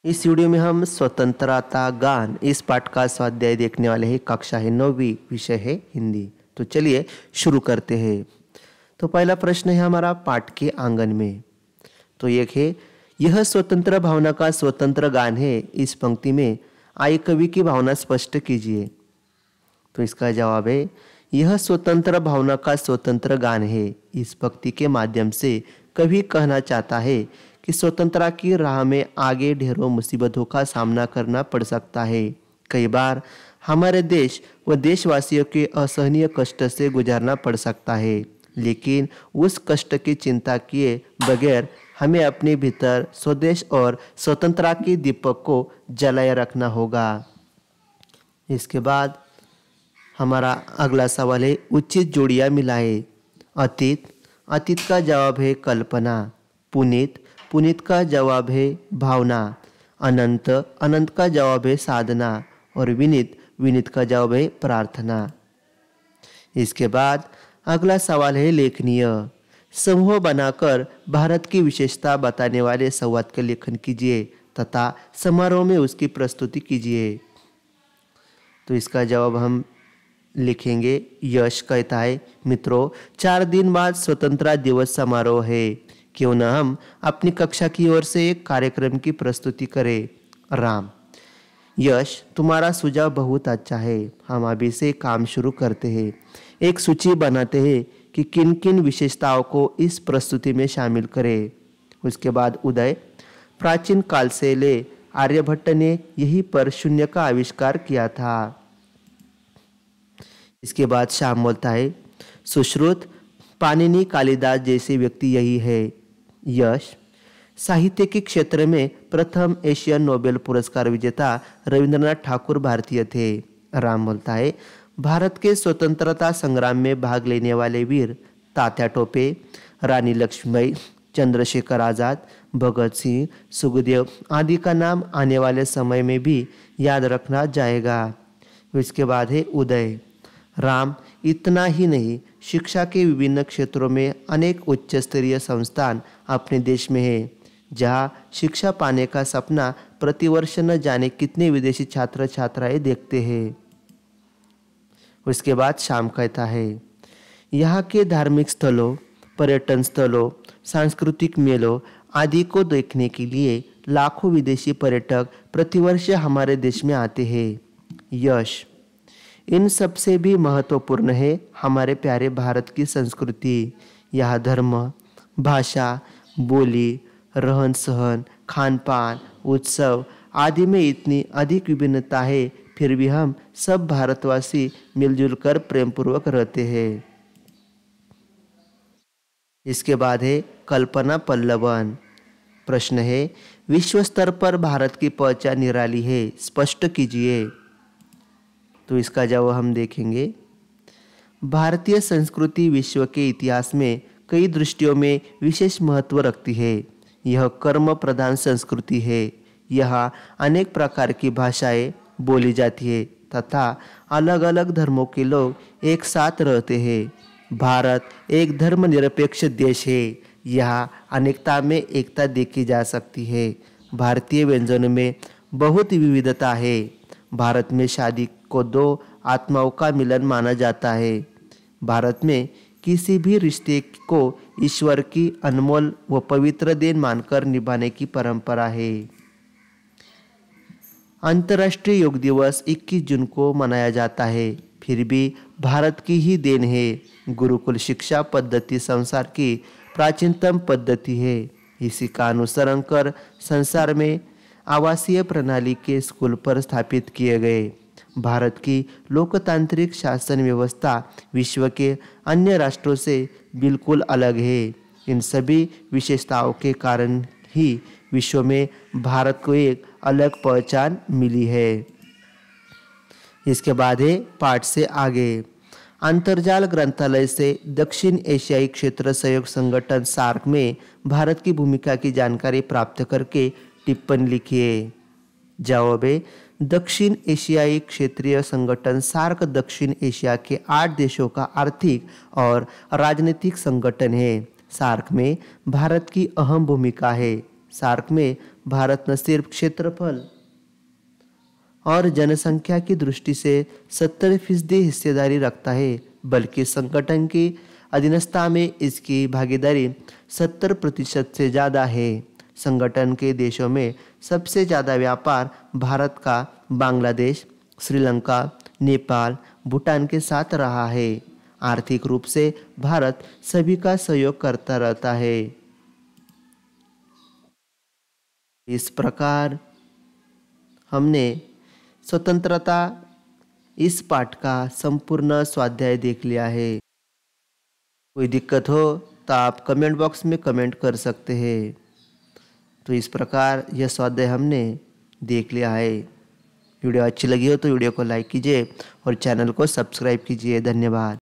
इस वीडियो में हम स्वतंत्रता गान इस पाठ का स्वाध्याय देखने वाले हैं। कक्षा है 9वीं, विषय है हिंदी। तो चलिए शुरू करते हैं। तो पहला प्रश्न है हमारा पाठ के आंगन में। तो एक है, यह स्वतंत्र भावना का स्वतंत्र गान है। इस पंक्ति में आई कवि की भावना स्पष्ट कीजिए। तो इसका जवाब है, यह स्वतंत्र भावना का स्वतंत्र गान है। इस पंक्ति के माध्यम से कवि कहना चाहता है कि स्वतंत्रता की राह में आगे ढेरों मुसीबतों का सामना करना पड़ सकता है। कई बार हमारे देश व देशवासियों के असहनीय कष्ट से गुजरना पड़ सकता है, लेकिन उस कष्ट की चिंता किए बगैर हमें अपने भीतर स्वदेश और स्वतंत्रता के दीपक को जलाए रखना होगा। इसके बाद हमारा अगला सवाल है, उचित जोड़ियाँ मिलाए। अतीत, अतीत का जवाब है कल्पना। पुनीत, पुनीत का जवाब है भावना। अनंत, अनंत का जवाब है साधना। और विनीत, विनीत का जवाब है प्रार्थना। इसके बाद अगला सवाल है लेखनीय। समूह बनाकर भारत की विशेषता बताने वाले संवाद का लेखन कीजिए तथा समारोह में उसकी प्रस्तुति कीजिए। तो इसका जवाब हम लिखेंगे। यश कहता है, मित्रों 4 दिन बाद स्वतंत्रता दिवस समारोह है, क्यों न हम अपनी कक्षा की ओर से एक कार्यक्रम की प्रस्तुति करें। राम, यश तुम्हारा सुझाव बहुत अच्छा है। हम अभी से काम शुरू करते हैं। एक सूची बनाते हैं कि किन किन विशेषताओं को इस प्रस्तुति में शामिल करें। उसके बाद उदय, प्राचीन काल से ले आर्यभट्ट ने यही पर शून्य का आविष्कार किया था। इसके बाद श्याम बोलता है, सुश्रुत, पाणिनि, कालिदास जैसे व्यक्ति यही है। यश, साहित्य के क्षेत्र में प्रथम एशियन नोबेल पुरस्कार विजेता रविंद्रनाथ ठाकुर भारतीय थे। राम बोलता है, भारत के स्वतंत्रता संग्राम में भाग लेने वाले वीर तात्या टोपे, रानी लक्ष्मीबाई, चंद्रशेखर आज़ाद, भगत सिंह, सुखदेव आदि का नाम आने वाले समय में भी याद रखना जाएगा। इसके बाद है उदय। राम, इतना ही नहीं, शिक्षा के विभिन्न क्षेत्रों में अनेक उच्च स्तरीय संस्थान अपने देश में है, जहाँ शिक्षा पाने का सपना प्रतिवर्ष न जाने कितने विदेशी छात्र छात्राएं देखते हैं। उसके बाद श्याम कहता है, यहाँ के धार्मिक स्थलों, पर्यटन स्थलों, सांस्कृतिक मेलों आदि को देखने के लिए लाखों विदेशी पर्यटक प्रतिवर्ष हमारे देश में आते हैं। यश, इन सबसे भी महत्वपूर्ण है हमारे प्यारे भारत की संस्कृति। यह धर्म, भाषा, बोली, रहन सहन, खान पान, उत्सव आदि में इतनी अधिक विभिन्नता है, फिर भी हम सब भारतवासी मिलजुल कर प्रेमपूर्वक रहते हैं। इसके बाद है कल्पना पल्लवन। प्रश्न है, विश्व स्तर पर भारत की पहचान निराली है, स्पष्ट कीजिए। तो इसका जवाब हम देखेंगे। भारतीय संस्कृति विश्व के इतिहास में कई दृष्टियों में विशेष महत्व रखती है। यह कर्म प्रधान संस्कृति है। यहाँ अनेक प्रकार की भाषाएं बोली जाती है तथा अलग अलग धर्मों के लोग एक साथ रहते हैं। भारत एक धर्मनिरपेक्ष देश है। यहाँ अनेकता में एकता देखी जा सकती है। भारतीय व्यंजनों में बहुत विविधता है। भारत में शादी को 2 आत्माओं का मिलन माना जाता है। भारत में किसी भी रिश्ते को ईश्वर की अनमोल व पवित्र देन मानकर निभाने की परंपरा है। अंतर्राष्ट्रीय योग दिवस 21 जून को मनाया जाता है, फिर भी भारत की ही देन है। गुरुकुल शिक्षा पद्धति संसार की प्राचीनतम पद्धति है। इसी का अनुसरण कर संसार में आवासीय प्रणाली के स्कूल पर स्थापित किए गए। भारत की लोकतांत्रिक शासन व्यवस्था विश्व के अन्य राष्ट्रों से बिल्कुल अलग है। इन सभी विशेषताओं के कारण ही विश्व में भारत को एक अलग पहचान मिली है। इसके बाद है पाठ से आगे। अंतर्जाल ग्रंथालय से दक्षिण एशियाई क्षेत्र सहयोग संगठन सार्क में भारत की भूमिका की जानकारी प्राप्त करके टिप्पणी लिखिए। जवाब है, दक्षिण एशियाई क्षेत्रीय संगठन सार्क दक्षिण एशिया के 8 देशों का आर्थिक और राजनीतिक संगठन है। सार्क में भारत की अहम भूमिका है। सार्क में भारत न सिर्फ क्षेत्रफल और जनसंख्या की दृष्टि से 70% हिस्सेदारी रखता है, बल्कि संगठन की अधीनस्था में इसकी भागीदारी 70% से ज़्यादा है। संगठन के देशों में सबसे ज़्यादा व्यापार भारत का बांग्लादेश, श्रीलंका, नेपाल, भूटान के साथ रहा है। आर्थिक रूप से भारत सभी का सहयोग करता रहता है। इस प्रकार हमने स्वतंत्रता इस पाठ का संपूर्ण स्वाध्याय देख लिया है। कोई दिक्कत हो तो आप कमेंट बॉक्स में कमेंट कर सकते हैं। तो इस प्रकार यह स्वाध्याय हमने देख लिया है। वीडियो अच्छी लगी हो तो वीडियो को लाइक कीजिए और चैनल को सब्सक्राइब कीजिए। धन्यवाद।